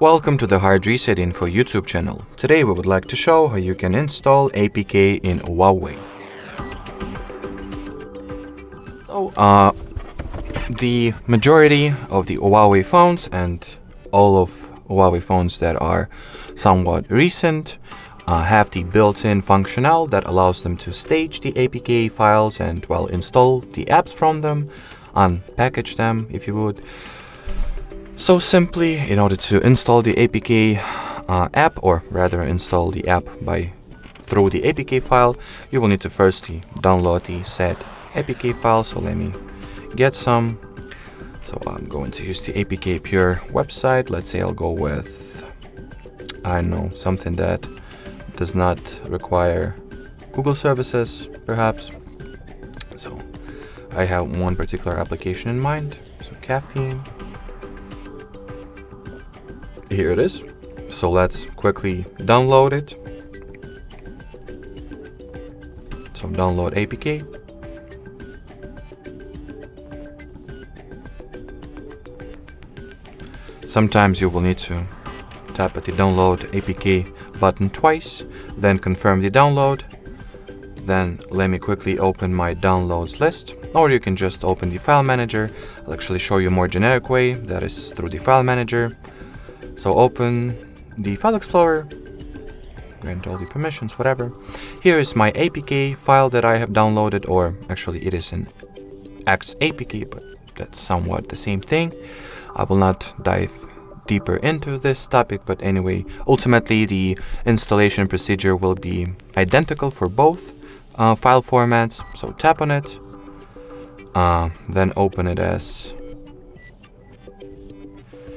Welcome to the HardReset.Info YouTube channel. Today we would like to show how you can install APK in HUAWEI. So, the majority of the HUAWEI phones and all of HUAWEI phones that are somewhat recent have the built-in functionality that allows them to stage the APK files and, well, install the apps from them, unpackage them if you would. So simply, in order to install the APK app, or rather install the app through the APK file, you will need to firstly download the said APK file. So let me get some. So I'm going to use the APK Pure website. Let's say I'll go with, I don't know, something that does not require Google services, perhaps. So I have one particular application in mind. So caffeine. Here it is. So let's quickly download it. So download APK. Sometimes you will need to tap at the download APK button twice, then confirm the download. Then let me quickly open my downloads list, or you can just open the file manager. I'll actually show you a more generic way, that is through the file manager. So open the file explorer, grant all the permissions, whatever. Here is my APK file that I have downloaded, or actually it is an XAPK, but that's somewhat the same thing. I will not dive deeper into this topic, but anyway, ultimately the installation procedure will be identical for both file formats. So tap on it, then open it as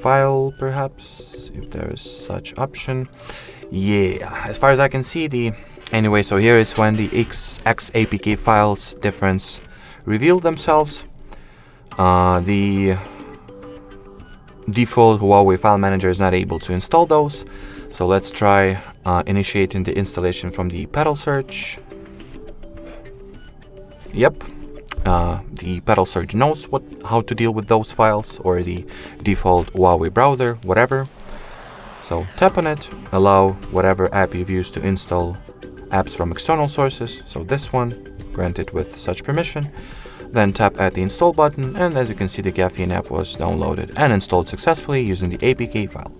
file, perhaps, if there is such option. Yeah, as far as I can see, anyway, so here is when the XAPK files difference reveal themselves. The default HUAWEI file manager is not able to install those. So let's try initiating the installation from the pedal search. Yep. The pedal search knows how to deal with those files, or the default HUAWEI browser, whatever. So tap on it, allow whatever app you've used to install apps from external sources. So this one, grant it with such permission. Then tap at the install button, and as you can see, the caffeine app was downloaded and installed successfully using the APK file.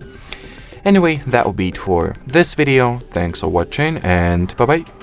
Anyway, that will be it for this video. Thanks for watching, and bye bye.